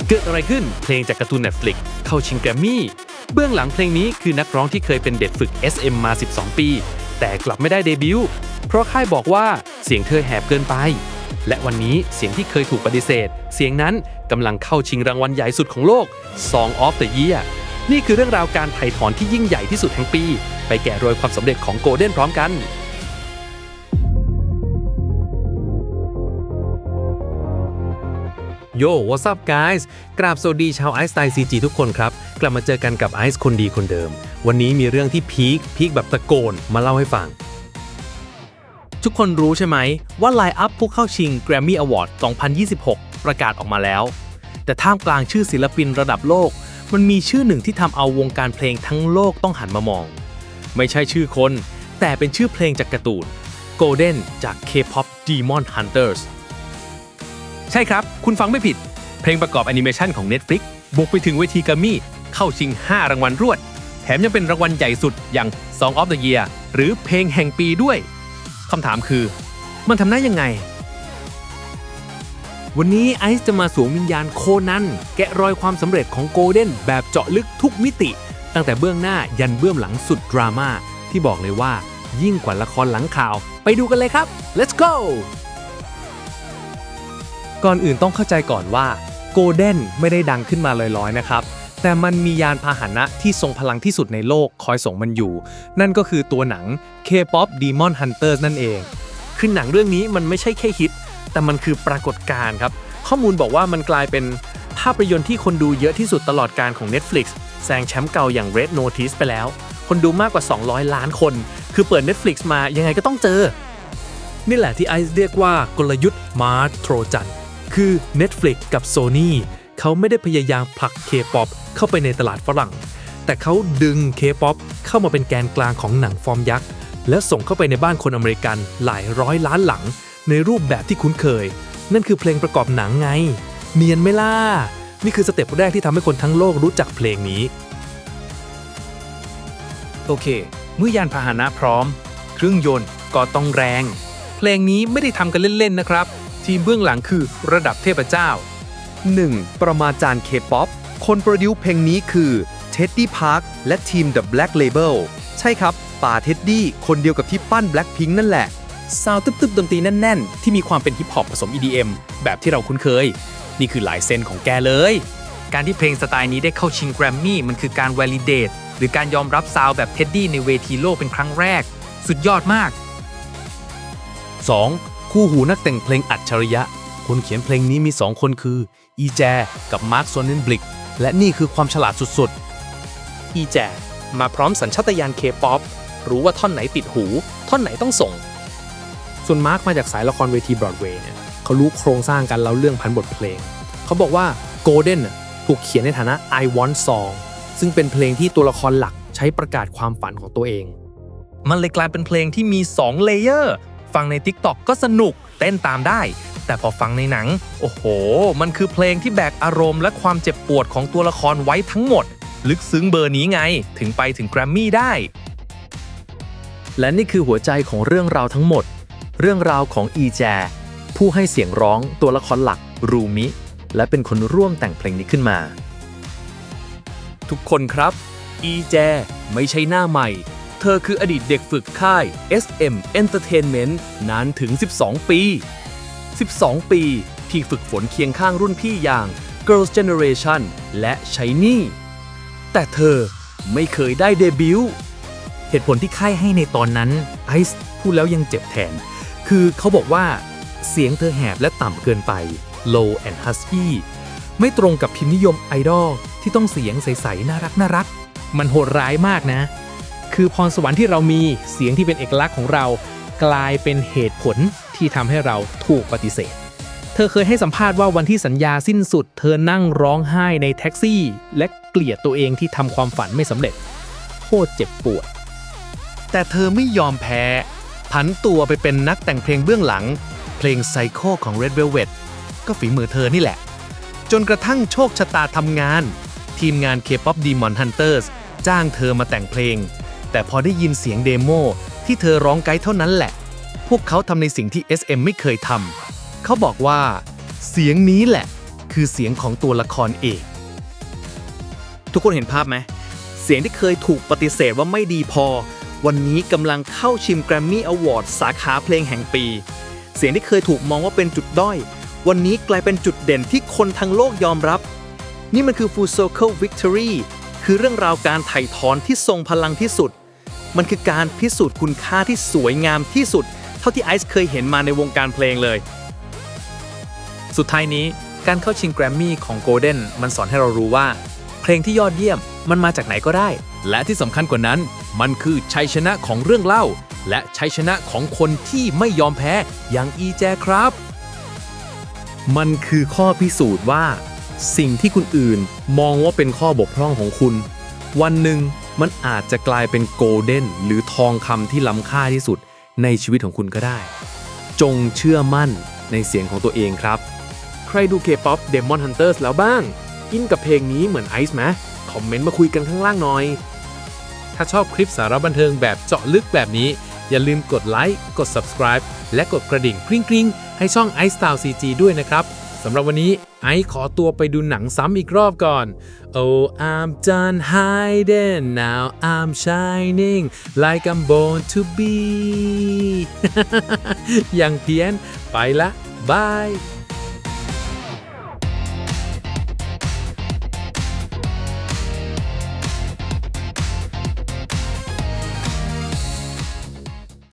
เกิดอะไรขึ้นเพลงจากการ์ตูน Netflix เข้าชิงแกรมมี่เบื้องหลังเพลงนี้คือนักร้องที่เคยเป็นเด็กฝึก SM มา 12 ปี แต่กลับไม่ได้เดบิวต์เพราะค่ายบอกว่าเสียงเธอแหบเกินไปและวันนี้เสียงที่เคยถูกปฏิเสธเสียงนั้นกำลังเข้าชิงรางวัลใหญ่สุดของโลก Song of the Year นี่คือเรื่องราวการไถ่ถอนที่ยิ่งใหญ่ที่สุดแห่งปีไปแกะรอยความสำเร็จของโกลเด้นพร้อมกันโย่ what's up guys กราบสวัสดีชาวไอซ์สไตล์ CG ทุกคนครับกลับมาเจอกันกับไอซ์คนดีคนเดิมวันนี้มีเรื่องที่พีคแบบตะโกนมาเล่าให้ฟังทุกคนรู้ใช่ไหมว่าไลน์อัพผู้เข้าชิง Grammy Award 2026 ประกาศออกมาแล้วแต่ท่ามกลางชื่อศิลปินระดับโลกมันมีชื่อหนึ่งที่ทำเอาวงการเพลงทั้งโลกต้องหันมามองไม่ใช่ชื่อคนแต่เป็นชื่อเพลงจากการ์ตูน Golden จาก K-pop Demon Huntersใช่ครับคุณฟังไม่ผิดเพลงประกอบแอนิเมชันของ Netflix บุกไปถึงเวทีแกรมมี่เข้าชิง5รางวัลรวดแถมยังเป็นรางวัลใหญ่สุดอย่าง Song of the Year หรือเพลงแห่งปีด้วยคำถามคือมันทำได้ยังไงวันนี้ไอซ์จะมาสวมวิญญาณโคนันแกะรอยความสำเร็จของโกลเด้นแบบเจาะลึกทุกมิติตั้งแต่เบื้องหน้ายันเบื้องหลังสุดดราม่าที่บอกเลยว่ายิ่งกว่าละครหลังข่าวไปดูกันเลยครับ let's goก่อนอื่นต้องเข้าใจก่อนว่าโกลเด้นไม่ได้ดังขึ้นมาลอยๆนะครับแต่มันมียานพาหนะที่ทรงพลังที่สุดในโลกคอยส่งมันอยู่นั่นก็คือตัวหนัง K-pop Demon Hunters นั่นเองคือหนังเรื่องนี้มันไม่ใช่แค่ฮิตแต่มันคือปรากฏการณ์ครับข้อมูลบอกว่ามันกลายเป็นภาพยนตร์ที่คนดูเยอะที่สุดตลอดกาลของ Netflix แซงแชมป์เก่าอย่าง Red Notice ไปแล้วคนดูมากกว่า200ล้านคนคือเปิด Netflix มายังไงก็ต้องเจอนี่แหละที่ไอซ์เรียกว่ากลยุทธ์ม้าโทรจันทร์คือ Netflix กับ Sony เขาไม่ได้พยายามผลัก K-pop เข้าไปในตลาดฝรั่งแต่เขาดึง K-pop เข้ามาเป็นแกนกลางของหนังฟอร์มยักษ์และส่งเข้าไปในบ้านคนอเมริกันหลายร้อยล้านหลังในรูปแบบที่คุ้นเคยนั่นคือเพลงประกอบหนังไงเนียนไหมล่ะนี่คือสเต็ปแรกที่ทำให้คนทั้งโลกรู้จักเพลงนี้โอเคเมื่อยานพาหนะพร้อมเครื่องยนต์ก็ต้องแรงเพลงนี้ไม่ได้ทำกันเล่นๆนะครับทีมเบื้องหลังคือระดับเทพเจ้า 1. ประมาจารย์ K-pop คนโปรดิวซ์เพลงนี้คือ Teddy Park และทีม The Black Label ใช่ครับป่า Teddy คนเดียวกับที่ปั้น Blackpink นั่นแหละซาวด์ตึบๆดนตรีแน่นๆที่มีความเป็นฮิปฮอปผสม EDM แบบที่เราคุ้นเคยนี่คือลายเซ็นของแกเลยการที่เพลงสไตล์นี้ได้เข้าชิงแกรมมี่มันคือการ validate หรือการยอมรับซาวด์แบบ Teddy ในเวทีโลกเป็นครั้งแรกสุดยอดมาก 2. คู่หูนักแต่งเพลงอัจฉริยะคนเขียนเพลงนี้มี2คนคืออีแจกับมาร์ค โซเนนบลิกและนี่คือความฉลาดสุดๆอีแจมาพร้อมสัญชาตญาณ K-pop รู้ว่าท่อนไหนติดหูท่อนไหนต้องส่งส่วนมาร์คมาจากสายละครเวทีบรอดเวย์เนี่ยเขารู้โครงสร้างการเล่าเรื่องพันบทเพลงเขาบอกว่า Golden ถูกเขียนในฐานะ I Want Song ซึ่งเป็นเพลงที่ตัวละครหลักใช้ประกาศความฝันของตัวเองมันเลยกลายเป็นเพลงที่มี2เลเยอร์ฟังใน TikTok ก็สนุกเต้นตามได้แต่พอฟังในหนังโอ้โหมันคือเพลงที่แบกอารมณ์และความเจ็บปวดของตัวละครไว้ทั้งหมดลึกซึ้งเบอร์นี้ไงถึงไปถึงแกรมมี่ได้และนี่คือหัวใจของเรื่องราวทั้งหมดเรื่องราวของอีแจผู้ให้เสียงร้องตัวละครหลักรูมิและเป็นคนร่วมแต่งเพลงนี้ขึ้นมาทุกคนครับอีแจไม่ใช่หน้าใหม่เธอคืออดีตเด็กฝึกค่าย SM Entertainment นานถึง12 ปีที่ฝึกฝนเคียงข้างรุ่นพี่อย่าง Girls' Generation และ SHINee แต่เธอไม่เคยได้เดบิวต์เหตุผลที่ค่ายให้ในตอนนั้นไอซ์พูดแล้วยังเจ็บแทนคือเขาบอกว่าเสียงเธอแหบและต่ำเกินไป low and husky ไม่ตรงกับพิมพ์นิยมไอดอลที่ต้องเสียงใสๆน่ารักมันโหดร้ายมากนะคือพรสวรรค์ที่เรามีเสียงที่เป็นเอกลักษณ์ของเรากลายเป็นเหตุผลที่ทำให้เราถูกปฏิเสธเธอเคยให้สัมภาษณ์ว่าวันที่สัญญาสิ้นสุดเธอนั่งร้องไห้ในแท็กซี่และเกลียดตัวเองที่ทำความฝันไม่สำเร็จโคตรเจ็บปวดแต่เธอไม่ยอมแพ้ผันตัวไปเป็นนักแต่งเพลงเบื้องหลังเพลง Psycho ของ Red Velvet ก็ฝีมือเธอนี่แหละจนกระทั่งโชคชะตาทำงานทีมงาน K-pop Demon Hunters จ้างเธอมาแต่งเพลงแต่พอได้ยินเสียงเดโมที่เธอร้องไกด์เท่านั้นแหละพวกเขาทำในสิ่งที่ SM ไม่เคยทำเขาบอกว่าเสียงนี้แหละ คือเสียงของตัวละครเอก ทุกคนเห็นภาพไหม เสียงที่เคยถูกปฏิเสธว่าไม่ดีพอ วันนี้กำลังเข้าชิม Grammy Award สาขาเพลงแห่งปี เสียงที่เคยถูกมองว่าเป็นจุดด้อย วันนี้กลายเป็นจุดเด่นที่คนทั้งโลกยอมรับ นี่มันคือ Full Circle Victory คือเรื่องราวการไถ่ถอนที่ทรงพลังที่สุด มันคือการพิสูจน์คุณค่าที่สวยงามที่สุด เท่าที่ไอซ์เคยเห็นมาในวงการเพลงเลย สุดท้ายนี้การเข้าชิงแกรมมี่ของ Golden มันสอนให้เรารู้ว่า เพลงที่ยอดเยี่ยมมันมาจากไหนก็ได้ และที่สำคัญกว่านั้นมันคือชัยชนะของเรื่องเล่า และชัยชนะของคนที่ไม่ยอมแพ้อย่างอีแจครับ มันคือข้อพิสูจน์ว่า สิ่งที่คุณอื่นมองว่าเป็นข้อบกพร่องของคุณ วันหนึ่งมันอาจจะกลายเป็นโกลเด้นหรือทองคำที่ล้ำค่าที่สุดในชีวิตของคุณก็ได้ จงเชื่อมั่นในเสียงของตัวเองครับ ใครดู K-POP Demon Hunters แล้วบ้าง อินกับเพลงนี้เหมือนไอซ์ไหมคอมเมนต์มาคุยกันข้างล่างหน่อย ถ้าชอบคลิปสาระบันเทิงแบบเจาะลึกแบบนี้ อย่าลืมกดไลค์ กด subscribe และกดกระดิ่งกริ๊งๆ ให้ช่อง Ice Style CG ด้วยนะครับสำหรับวันนี้ไอซ์ขอตัวไปดูหนังซ้ำอีกรอบก่อน Oh I'm done hiding now I'm shining like I'm born to be อย่างเพี้ยนไปละบาย